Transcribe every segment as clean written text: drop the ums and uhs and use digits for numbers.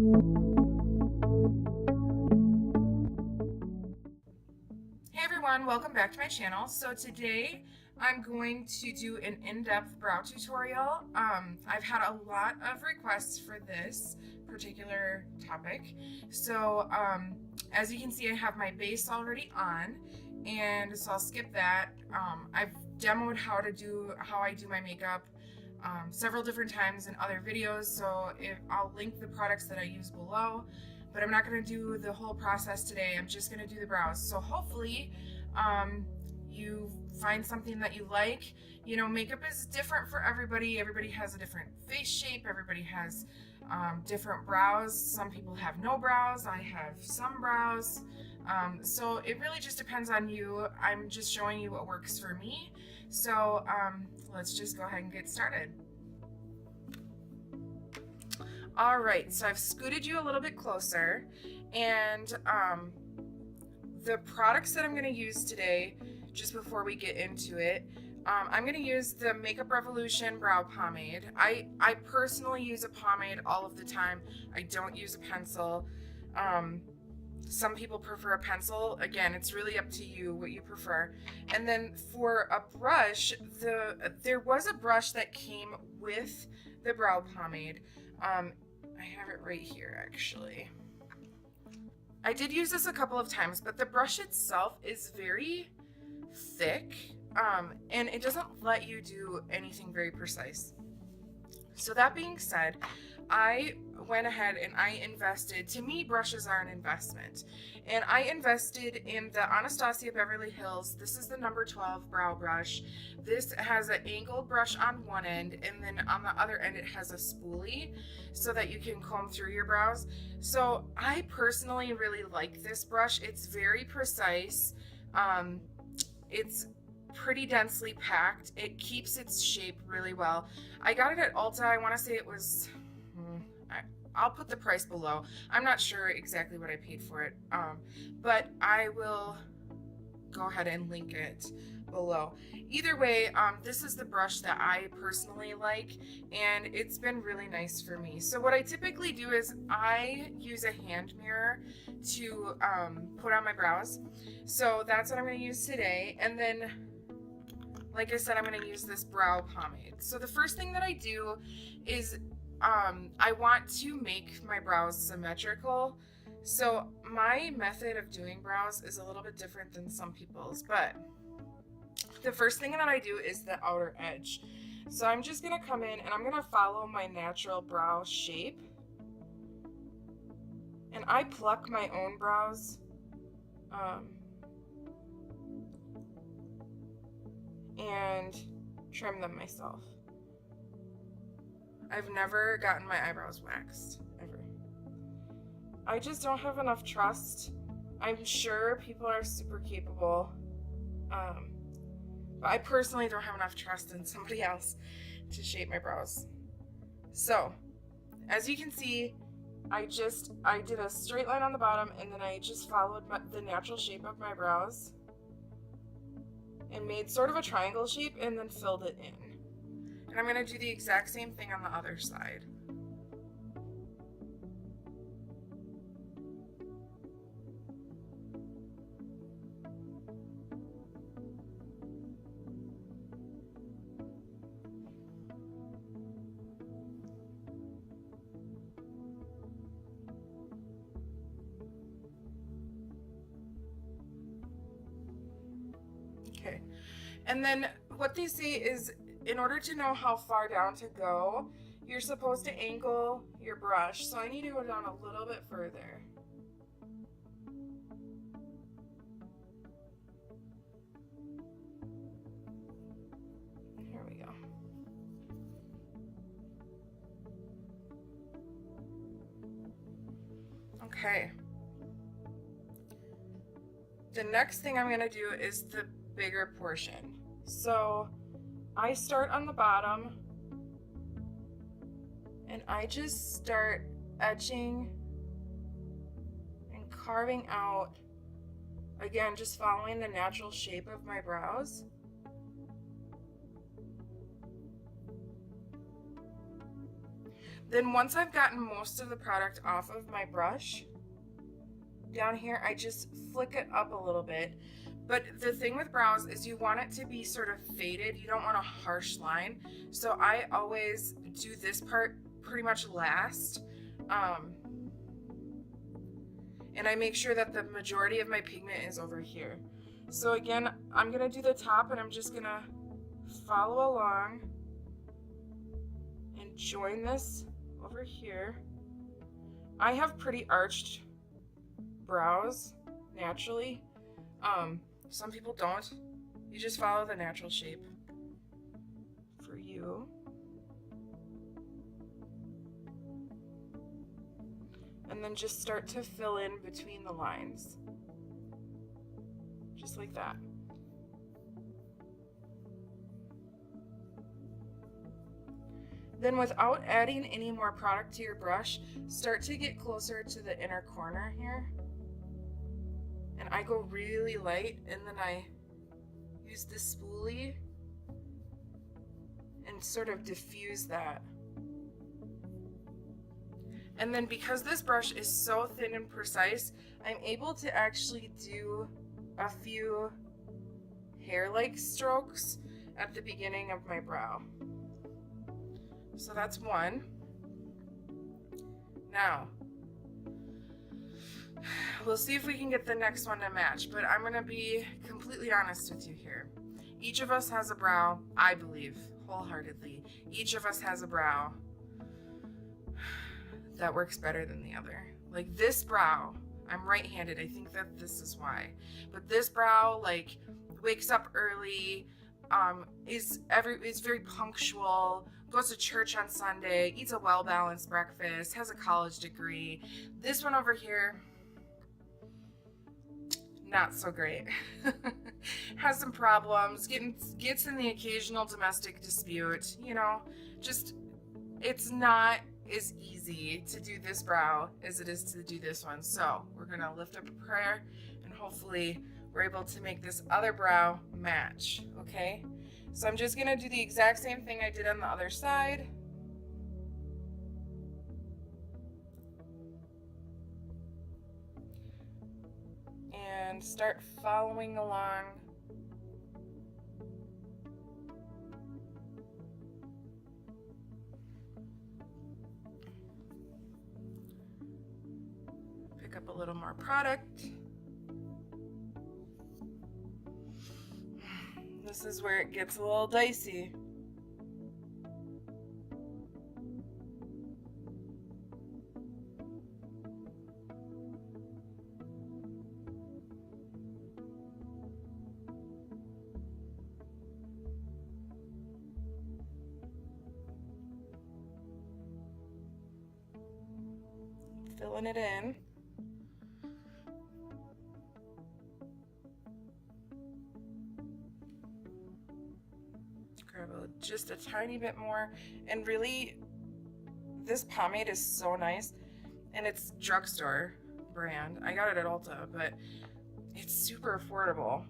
Hey everyone, welcome back to my channel. So today I'm going to do an in-depth brow tutorial. I've had a lot of requests for this particular topic. So as you can see, I have my base already on, and so I'll skip that. I've demoed how I do my makeup several different times in other videos, so I'll link the products that I use below. But I'm not going to do the whole process today. I'm just going to do the brows. So hopefully you find something that you like. You know, makeup is different for everybody. Everybody has a different face shape. Everybody has different brows. Some people have no brows. I have some brows. So it really just depends on you. I'm just showing you what works for me. So let's just go ahead and get started. All right, so I've scooted you a little bit closer, and the products that I'm going to use today, just before we get into it, I'm going to use the Makeup Revolution Brow Pomade. I personally use a pomade all of the time. I don't use a pencil. Some people prefer a pencil. Again, it's really up to you what you prefer. And then for a brush, there was a brush that came with the brow pomade. I have it right here, actually. I did use this a couple of times, but the brush itself is very thick, and it doesn't let you do anything very precise. So that being said, I went ahead and I invested. To me, brushes are an investment, and I invested in the Anastasia Beverly Hills. This is the number 12 brow brush. This has an angled brush on one end, and then on the other end it has a spoolie so that you can comb through your brows. So I personally really like this brush. It's very precise. It's pretty densely packed. It keeps its shape really well. I got it at Ulta. I want to say it was, I'll put the price below. I'm not sure exactly what I paid for it, but I will go ahead and link it below. Either way, this is the brush that I personally like, and it's been really nice for me. So what I typically do is I use a hand mirror to put on my brows. So that's what I'm going to use today. And then, like I said, I'm going to use this brow pomade. So the first thing that I do is I want to make my brows symmetrical. So my method of doing brows is a little bit different than some people's, but the first thing that I do is the outer edge. So I'm just going to come in and I'm going to follow my natural brow shape. And I pluck my own brows. And trim them myself. I've never gotten my eyebrows waxed, ever. I just don't have enough trust. I'm sure people are super capable, but I personally don't have enough trust in somebody else to shape my brows. So, as you can see, I did a straight line on the bottom, and then I just followed the natural shape of my brows and made sort of a triangle shape and then filled it in. And I'm going to do the exact same thing on the other side. Okay, and then what they say is, in order to know how far down to go, you're supposed to angle your brush. So I need to go down a little bit further. Here we go. Okay. The next thing I'm going to do is the bigger portion. So I start on the bottom and I just start etching and carving out, again, just following the natural shape of my brows. Then once I've gotten most of the product off of my brush, down here, I just flick it up a little bit. But the thing with brows is you want it to be sort of faded. You don't want a harsh line. So I always do this part pretty much last. And I make sure that the majority of my pigment is over here. So again, I'm gonna do the top and I'm just gonna follow along and join this over here. I have pretty arched brows naturally. Some people don't. You just follow the natural shape for you. And then just start to fill in between the lines. Just like that. Then without adding any more product to your brush, start to get closer to the inner corner here. And I go really light, and then I use the spoolie and sort of diffuse that. And then because this brush is so thin and precise, I'm able to actually do a few hair-like strokes at the beginning of my brow. So that's one. Now, we'll see if we can get the next one to match, but I'm gonna be completely honest with you here. Each of us has a brow, I believe, wholeheartedly, each of us has a brow that works better than the other. Like this brow, I'm right-handed, I think that this is why. But this brow, like, wakes up early, is very punctual, goes to church on Sunday, eats a well-balanced breakfast, has a college degree. This one over here, not so great. Has some problems, gets in the occasional domestic dispute, you know, just, it's not as easy to do this brow as it is to do this one. So we're gonna lift up a prayer and hopefully we're able to make this other brow match, okay? So I'm just gonna do the exact same thing I did on the other side. And start following along. Pick up a little more product. This is where it gets a little dicey. Filling it in. Grab just a tiny bit more, and really this pomade is so nice, and it's drugstore brand. I got it at Ulta, but it's super affordable.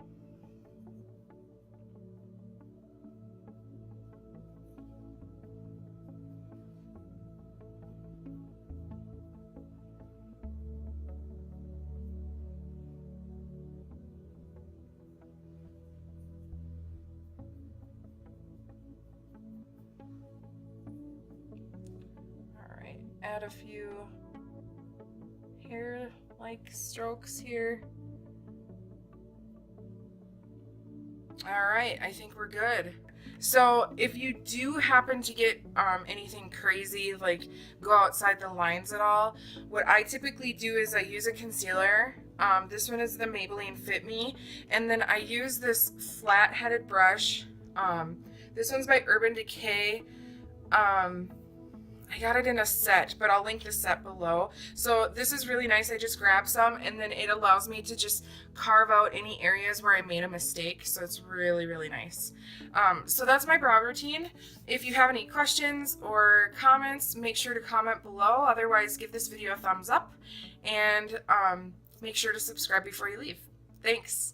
Add a few hair-like strokes here. All right, I think we're good. So if you do happen to get anything crazy, like go outside the lines at all, what I typically do is I use a concealer. This one is the Maybelline Fit Me, and then I use this flat-headed brush. This one's by Urban Decay. I got it in a set, but I'll link the set below. So this is really nice. I just grab some, and then it allows me to just carve out any areas where I made a mistake. So it's really, really nice. So that's my brow routine. If you have any questions or comments, make sure to comment below. Otherwise, give this video a thumbs up, and make sure to subscribe before you leave. Thanks.